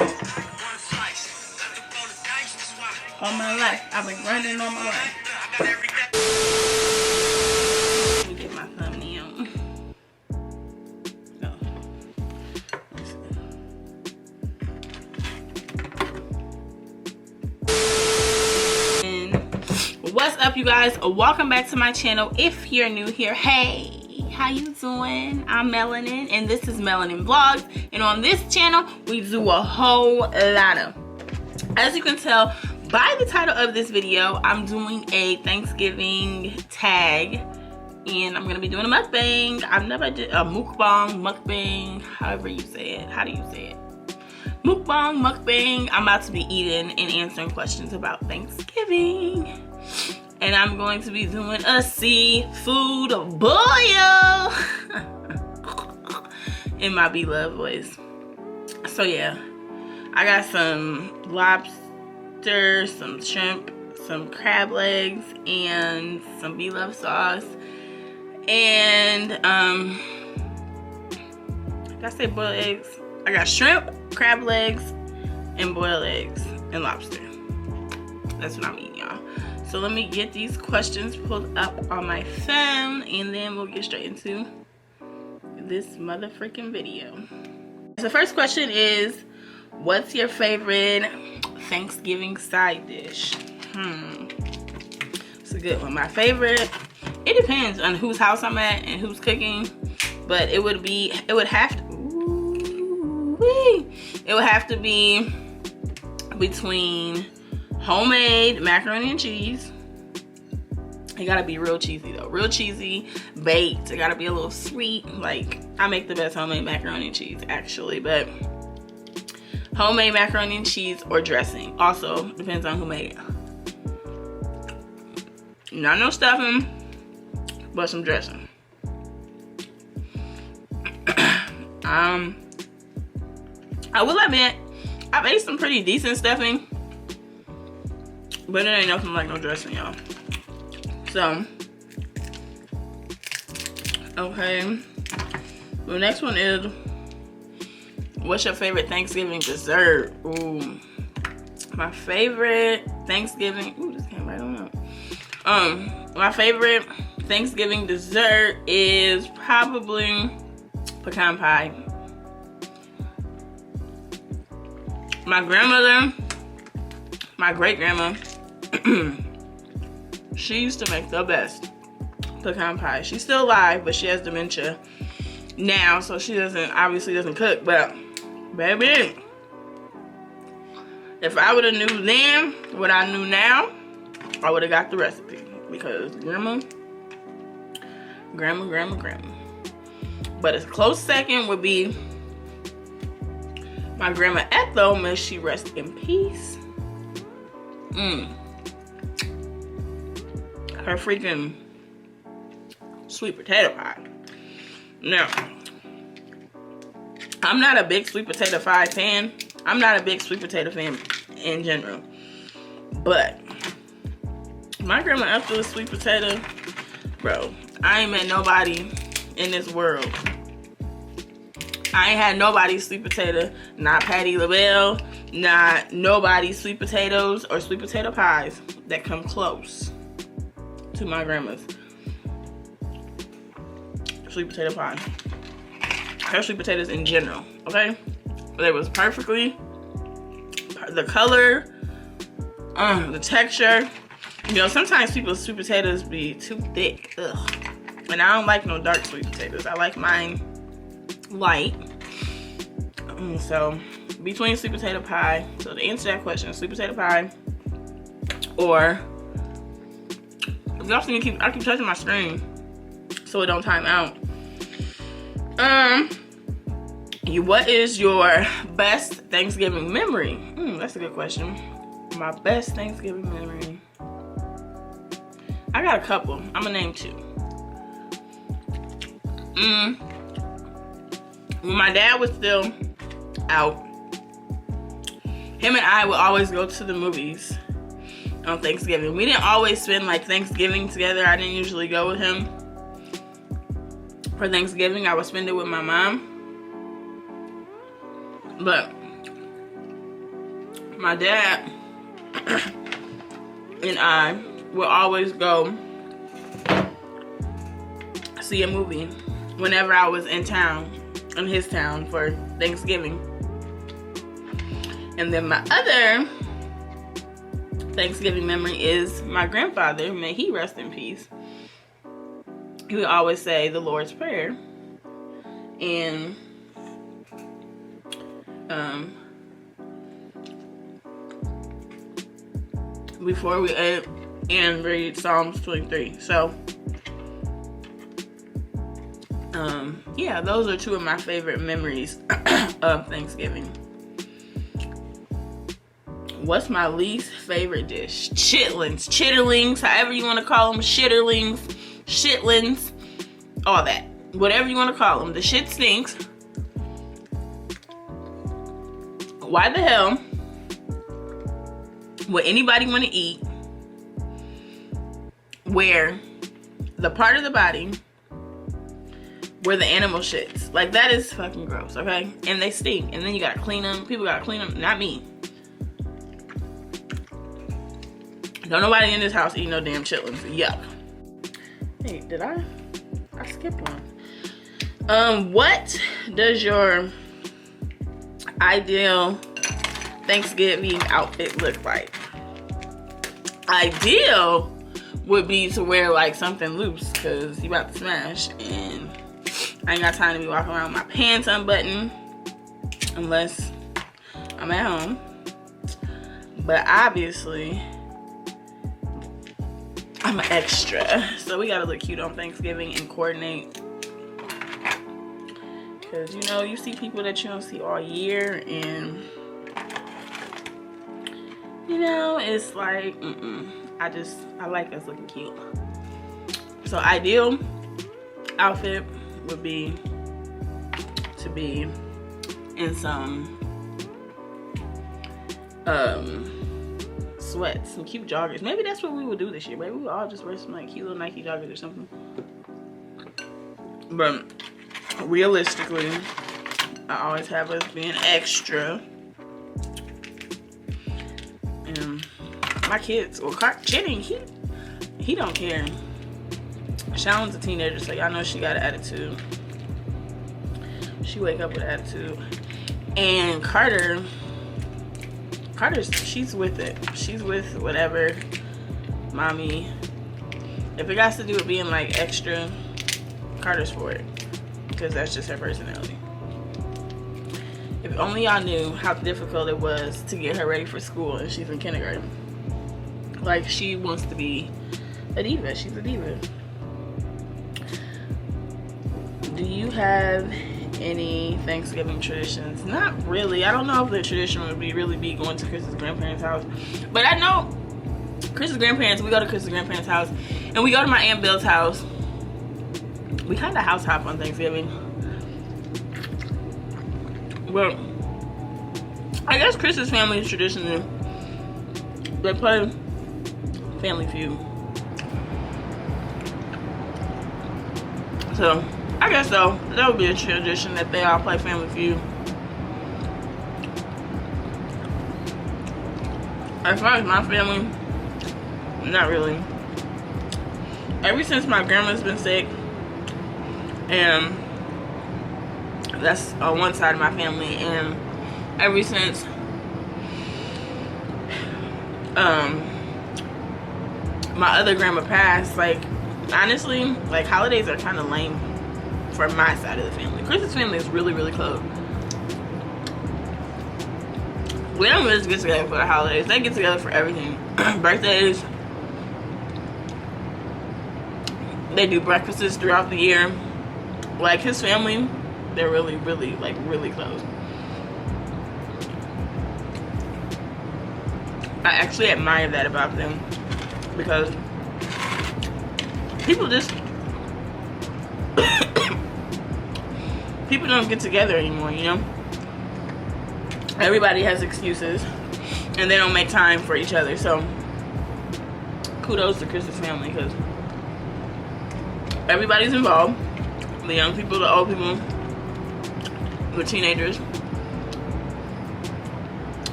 All my life, I've been grinding all my life. Let me get my thumbnail. What's up, you guys? Welcome back to my channel. If you're new here, hey, how you doing? I'm Melanin and this is Melanin Vlogs, and on this channel we do a whole lot of, as you can tell by the title of this video, I'm doing a Thanksgiving tag and I'm gonna be doing a mukbang. I've never did a mukbang, however you say it. How do you say it? Mukbang. I'm about to be eating and answering questions about Thanksgiving. And I'm going to be doing a seafood boil in my beloved voice. So yeah, I got some lobster, some shrimp, some crab legs, and some beloved sauce. And did I say boiled eggs? I got shrimp, crab legs, and boiled eggs and lobster. That's what I'm eating, y'all. So let me get these questions pulled up on my phone and then we'll get straight into this motherfucking video. So the first question is, what's your favorite Thanksgiving side dish? It's a good one. My favorite, it depends on whose house I'm at and who's cooking, but it would have to be between homemade macaroni and cheese. It gotta be real cheesy though, real cheesy, baked. It gotta be a little sweet. Like, I make the best homemade macaroni and cheese actually, but homemade macaroni and cheese or dressing. Also depends on who made it. Not no stuffing, but some dressing. I will admit, I've ate some pretty decent stuffing, but it ain't nothing like no dressing, y'all. So, okay. The next one is, what's your favorite Thanksgiving dessert? Ooh, my favorite Thanksgiving, ooh, this came right on up. My favorite Thanksgiving dessert is probably pecan pie. My grandmother, my great grandma, she used to make the best pecan pie. She's still alive, but she has dementia now, so she obviously doesn't cook. But baby, if I would have knew then what I knew now, I would have got the recipe, because grandma. But a close second would be my grandma Ethel, may she rest in peace. Her freaking sweet potato pie. Now, I'm not a big sweet potato pie fan. I'm not a big sweet potato fan in general. But my grandma Ethel's sweet potato, bro, I ain't met nobody in this world. I ain't had nobody's sweet potato, not Patti LaBelle, not nobody's sweet potatoes or sweet potato pies that come close to my grandma's sweet potato pie. Her sweet potatoes in general, okay? They was perfectly, the color, the texture. You know, sometimes people's sweet potatoes be too thick, ugh. And I don't like no dark sweet potatoes. I like mine light. So between sweet potato pie, so to answer that question, sweet potato pie, or if y'all see me I keep touching my screen so it don't time out. What is your best Thanksgiving memory? That's a good question. My best Thanksgiving memory, I got a couple. I'm gonna name two. When my dad was still out, him and I would always go to the movies on Thanksgiving. We didn't always spend like Thanksgiving together. I didn't usually go with him for Thanksgiving. I would spend it with my mom. But my dad and I would always go see a movie whenever I was in town, in his town, for Thanksgiving. And then my other Thanksgiving memory is my grandfather, may he rest in peace. He would always say the Lord's Prayer. And before we ate and read Psalms 23. So yeah, those are two of my favorite memories of Thanksgiving. What's my least favorite dish? Chitlins, chitterlings, however you want to call them, shitterlings, shitlins, all that, whatever you want to call them. The shit stinks. Why the hell would anybody want to eat where the part of the body where the animal shits? Like, that is fucking gross, okay? And they stink, and then you gotta clean them. People gotta clean them, not me. Don't nobody in this house eat no damn chitlins. Yuck. Hey, did I skipped one. What does your ideal Thanksgiving outfit look like? Ideal would be to wear like something loose, because you about to smash, and I ain't got time to be walking around with my pants unbuttoned unless I'm at home. But obviously I'm an extra, so we gotta look cute on Thanksgiving and coordinate. Because, you know, you see people that you don't see all year, and, you know, it's like, I like us looking cute. So ideal outfit would be to be in some sweats, some cute joggers. Maybe that's what we would do this year. Maybe we would all just wear some like cute little Nike joggers or something. But realistically, I always have us being extra. And my kids, well, Jenny, he don't care. Shallon's a teenager, so y'all know she got an attitude. She wake up with an attitude. And Carter's, she's with it. She's with whatever mommy. If it has to do with being like extra, Carter's for it. Because that's just her personality. If only y'all knew how difficult it was to get her ready for school, and she's in kindergarten. Like, she wants to be a diva. She's a diva. Do you have any Thanksgiving traditions? Not really. I don't know if the tradition would really be going to Chris's grandparents' house. But I know Chris's grandparents, we go to Chris's grandparents' house, and we go to my Aunt Bill's house. We kind of house hop on Thanksgiving. Well, I guess Chris's family's tradition is they play Family Feud. So, I guess so. That would be a tradition that they all play Family Feud. As far as my family, not really. Ever since my grandma's been sick, and that's on one side of my family, and ever since my other grandma passed, like, honestly, like, holidays are kind of lame for my side of the family. Chris's family is really, really close. We don't just get together for the holidays. They get together for everything. Birthdays. They do breakfasts throughout the year. Like, his family, they're really, really, like, really close. I actually admire that about them, because people just people don't get together anymore, you know? Everybody has excuses, and they don't make time for each other. So kudos to Chris's family, because everybody's involved. The young people, the old people, the teenagers.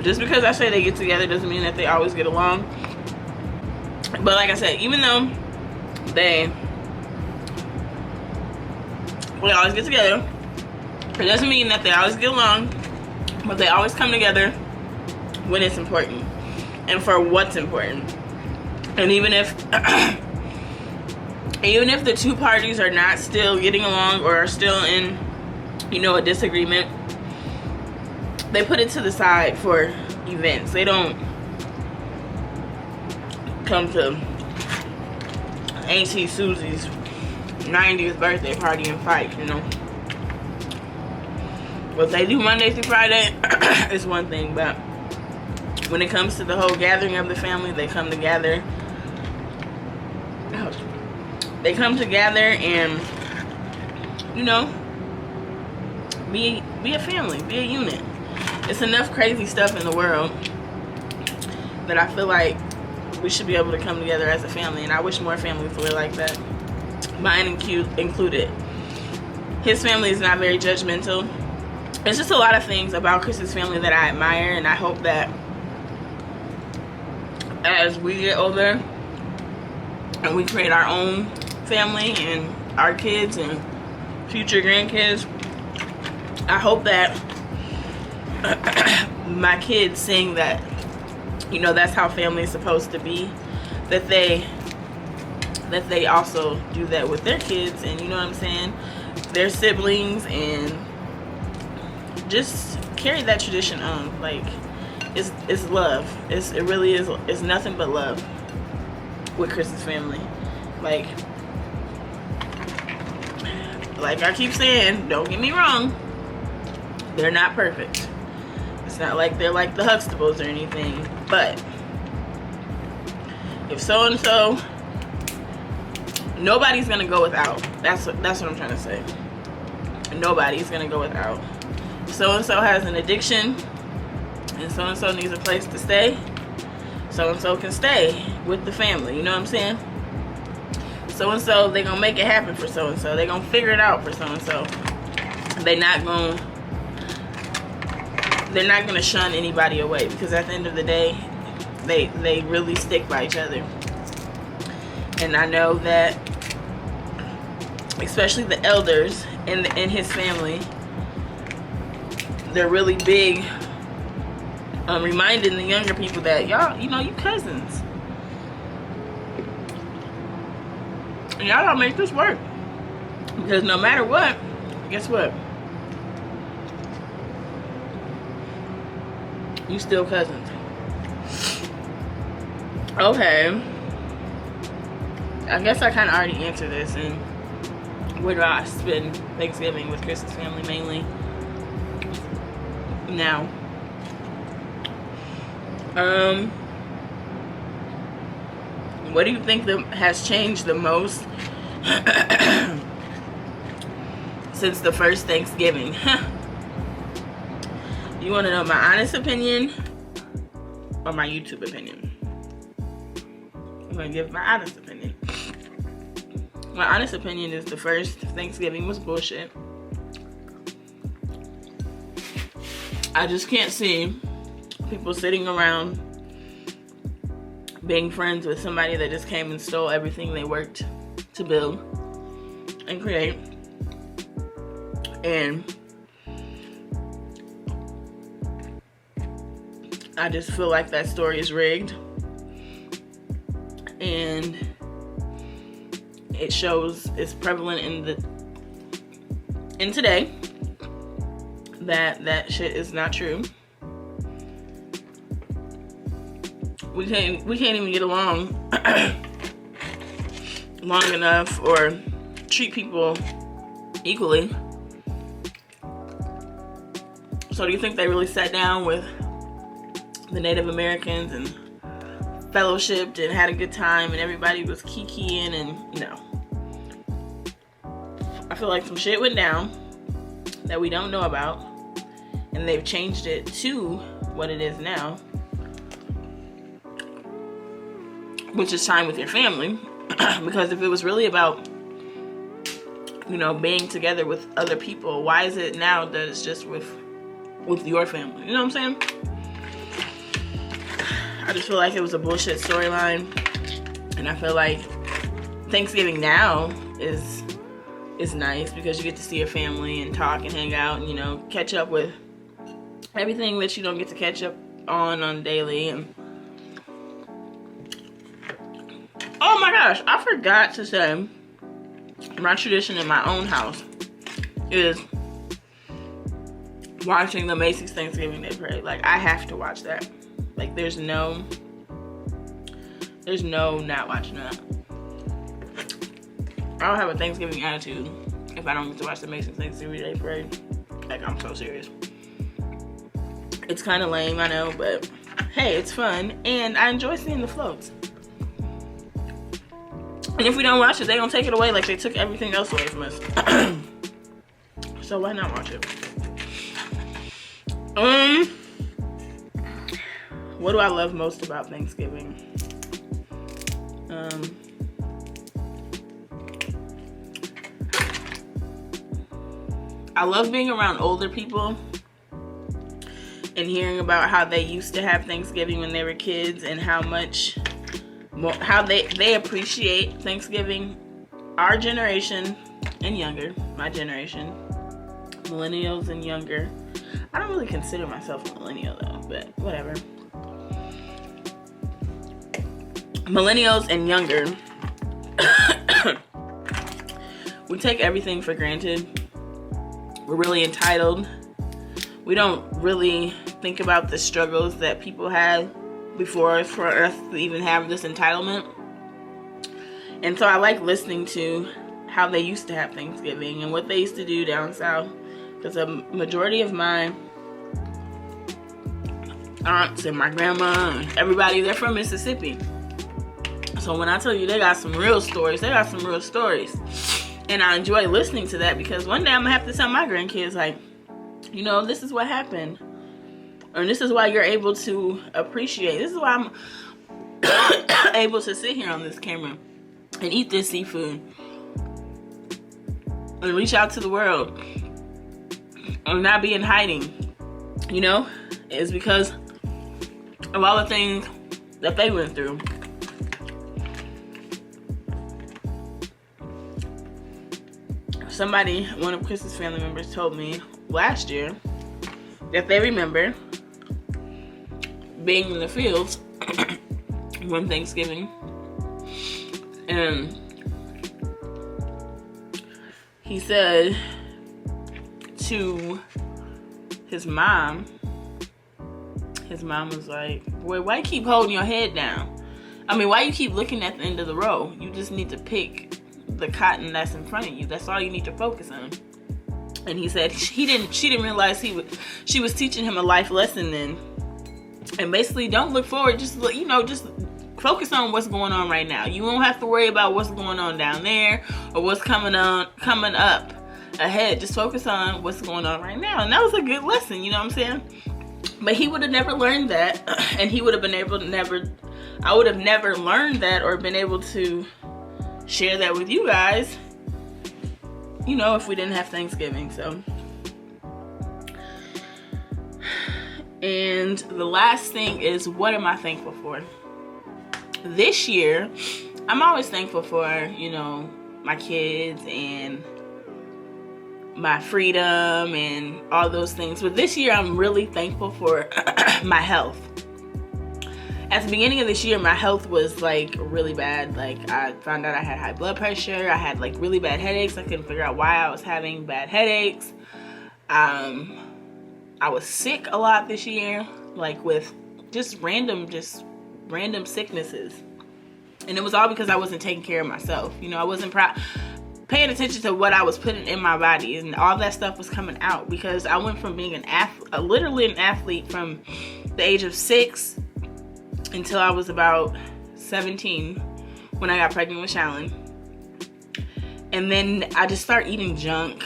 Just because I say they get together doesn't mean that they always get along. But like I said, even though they always get together, it doesn't mean that they always get along, but they always come together when it's important and for what's important. And even if the two parties are not still getting along or are still in, you know, a disagreement, they put it to the side for events. They don't come to Auntie Susie's 90th birthday party and fight, you know. What they do Monday through Friday is one thing, but when it comes to the whole gathering of the family, they come together. They come together and, you know, be a family, be a unit. It's enough crazy stuff in the world that I feel like we should be able to come together as a family, and I wish more families were like that, mine included. His family is not very judgmental. There's just a lot of things about Chris's family that I admire, and I hope that as we get older and we create our own family and our kids and future grandkids, I hope that my kids seeing that, you know, that's how family is supposed to be, that they also do that with their kids, and you know what I'm saying, their siblings, and just carry that tradition on. Like, it's love. It really is. It's nothing but love with Chris's family. Like I keep saying, don't get me wrong, they're not perfect. It's not like they're like the Huxtables or anything, but if so and so, nobody's gonna go without. That's what I'm trying to say. Nobody's gonna go without. So and so has an addiction, and so needs a place to stay. So and so can stay with the family. You know what I'm saying? So and so, they gonna make it happen for so and so. They gonna figure it out for so and so. They're not gonna shun anybody away, because at the end of the day, they really stick by each other. And I know that, especially the elders in his family, they're really big reminding the younger people that y'all, you know, you cousins. And y'all gotta make this work. Because no matter what, guess what? You still cousins. Okay. I guess I kind of already answered this. And where do I spend Thanksgiving with Chris's family mainly? Now. What do you think has changed the most since the first Thanksgiving? You want to know my honest opinion or my YouTube opinion? I'm going to give my honest opinion. My honest opinion is the first Thanksgiving was bullshit. I just can't see people sitting around being friends with somebody that just came and stole everything they worked to build and create. And I just feel like that story is rigged. And it shows, it's prevalent in today that shit is not true. We can't even get along long enough or treat people equally. So do you think they really sat down with the Native Americans and fellowshipped and had a good time and everybody was kikiing? And no. I feel like some shit went down that we don't know about, and they've changed it to what it is now, which is time with your family. Because if it was really about, you know, being together with other people, why is it now that it's just with your family? You know what I'm saying? I just feel like it was a bullshit storyline. And I feel like Thanksgiving now is nice because you get to see your family and talk and hang out and, you know, catch up with everything that you don't get to catch up on daily. And oh my gosh, I forgot to say, my tradition in my own house is watching the Macy's Thanksgiving Day Parade. Like, I have to watch that. Like, there's no not watching that. I don't have a Thanksgiving attitude if I don't get to watch the Macy's Thanksgiving Day Parade. Like, I'm so serious. It's kind of lame, I know, but hey, it's fun, and I enjoy seeing the floats. And if we don't watch it, they don't take it away like they took everything else away from us. So why not watch it? What do I love most about Thanksgiving? I love being around older people and hearing about how they used to have Thanksgiving when they were kids and how much more, how they appreciate Thanksgiving. Our generation and younger, my generation, millennials and younger. I don't really consider myself a millennial though, but whatever. Millennials and younger, we take everything for granted. We're really entitled. We don't really think about the struggles that people had before us for us to even have this entitlement. And so I like listening to how they used to have Thanksgiving and what they used to do down south, because a majority of my aunts and my grandma and everybody, they're from Mississippi. So when I tell you they got some real stories, they got some real stories. And I enjoy listening to that because one day I'm gonna have to tell my grandkids, like, you know, this is what happened. Or this is why you're able to appreciate. This is why I'm able to sit here on this camera and eat this seafood and reach out to the world and not be in hiding. You know, it's because of all the things that they went through. Somebody, one of Chris's family members, told me last year that they remember being in the fields one Thanksgiving, and he said to his mom was like, boy, why you keep holding your head down? I mean, why you keep looking at the end of the row? You just need to pick the cotton that's in front of you. That's all you need to focus on. And he said she didn't realize she was teaching him a life lesson then. And basically, don't look forward, just focus on what's going on right now. You won't have to worry about what's going on down there or what's coming up ahead. Just focus on what's going on right now. And that was a good lesson, you know what I'm saying? But he would have never learned that, and he would have been able to I would have never learned that or been able to share that with you guys, you know, if we didn't have Thanksgiving. So, and the last thing is, what am I thankful for? This year, I'm always thankful for, you know, my kids and my freedom and all those things. But this year, I'm really thankful for my health. At the beginning of this year, my health was like really bad. Like, I found out I had high blood pressure. I had like really bad headaches. I couldn't figure out why I was having bad headaches. I was sick a lot this year, like with just random sicknesses. And it was all because I wasn't taking care of myself. You know, I wasn't paying attention to what I was putting in my body, and all that stuff was coming out because I went from being literally an athlete from the age of 6 until I was about 17 when I got pregnant with Shallon. And then I just started eating junk.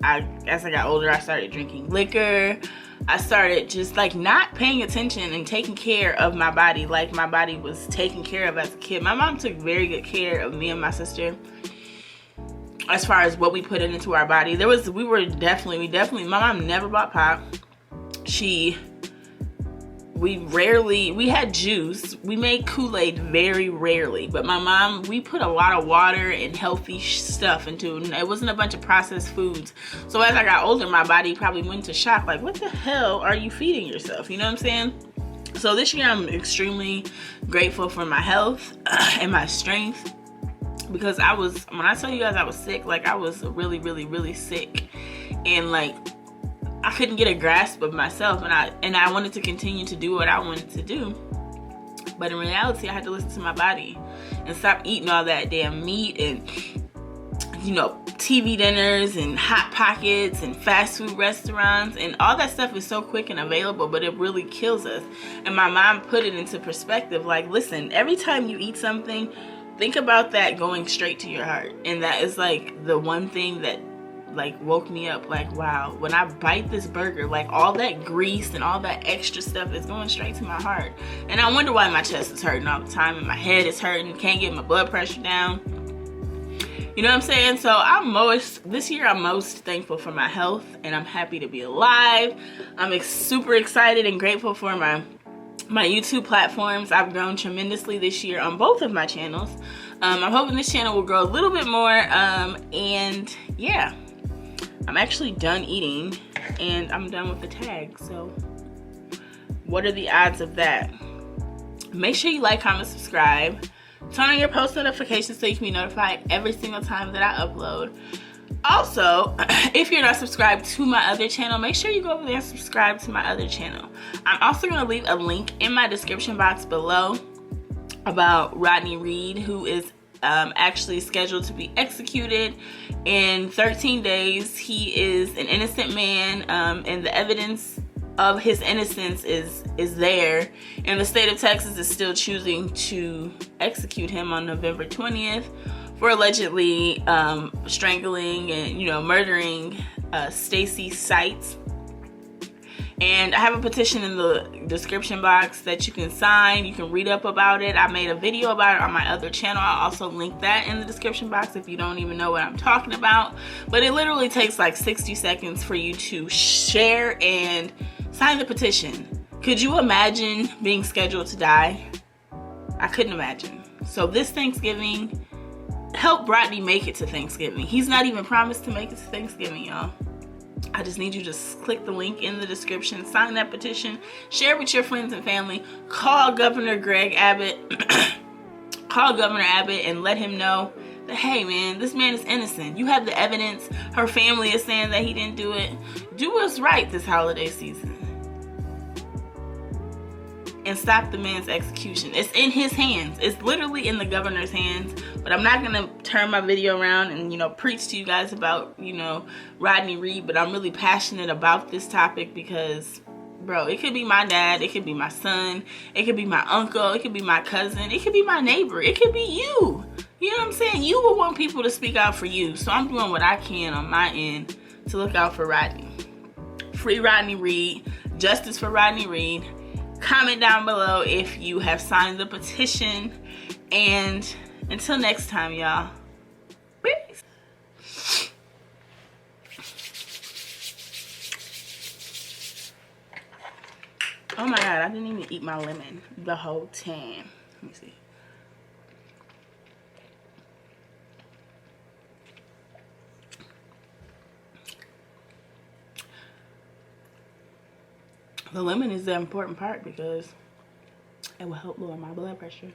As I got older, I started drinking liquor. I started just like not paying attention and taking care of my body like my body was taken care of as a kid. My mom took very good care of me and my sister as far as what we put into our body. We definitely, my mom never bought pot. She we had juice. We made Kool-Aid very rarely, but my mom, we put a lot of water and healthy stuff into it. It wasn't a bunch of processed foods. So as I got older, my body probably went into shock, like, what the hell are you feeding yourself? You know what I'm saying? So this year I'm extremely grateful for my health and my strength, because when I tell you guys I was sick, like I was really, really, really sick, and like I couldn't get a grasp of myself, and I wanted to continue to do what I wanted to do, but in reality I had to listen to my body and stop eating all that damn meat and, you know, TV dinners and Hot Pockets and fast food restaurants, and all that stuff is so quick and available, but it really kills us. And my mom put it into perspective, like, listen, every time you eat something, think about that going straight to your heart. And that is like the one thing that like woke me up, like, wow, when I bite this burger, like all that grease and all that extra stuff is going straight to my heart. And I wonder why my chest is hurting all the time and my head is hurting, can't get my blood pressure down. You know what I'm saying? So this year I'm most thankful for my health, and I'm happy to be alive. I'm super excited and grateful for my YouTube platforms. I've grown tremendously this year on both of my channels. I'm hoping this channel will grow a little bit more, and yeah, I'm actually done eating and I'm done with the tag. So what are the odds of that? Make sure you like, comment, subscribe. Turn on your post notifications so you can be notified every single time that I upload. Also, if you're not subscribed to my other channel, make sure you go over there and subscribe to my other channel. I'm also going to leave a link in my description box below about Rodney Reed, who is actually scheduled to be executed in 13 days. He is an innocent man, and the evidence of his innocence is there, and the state of Texas is still choosing to execute him on November 20th for allegedly strangling and, you know, murdering Stacy Sites. And I have a petition in the description box that you can sign. You can read up about it. I made a video about it on my other channel. I'll also link that in the description box if you don't even know what I'm talking about. But it literally takes like 60 seconds for you to share and sign the petition. Could you imagine being scheduled to die? I couldn't imagine. So this Thanksgiving, help Rodney make it to Thanksgiving. He's not even promised to make it to Thanksgiving, y'all. I just need you to click the link in the description, sign that petition, share with your friends and family, call Governor Greg Abbott, call Governor Abbott and let him know that, hey man, this man is innocent. You have the evidence. Her family is saying that he didn't do it. Do what's right this holiday season and stop the man's execution. It's in his hands. It's literally in the governor's hands. But I'm not gonna turn my video around and, you know, preach to you guys about, you know, Rodney Reed, but I'm really passionate about this topic because, bro, it could be my dad, it could be my son, it could be my uncle, it could be my cousin, it could be my neighbor, it could be you. You know what I'm saying? You will want people to speak out for you. So I'm doing what I can on my end to look out for Rodney. Free Rodney Reed, justice for Rodney Reed. Comment down below if you have signed the petition, and until next time, y'all, peace. Oh my god, I didn't even eat my lemon the whole time. Let me see. The lemon is the important part because it will help lower my blood pressure.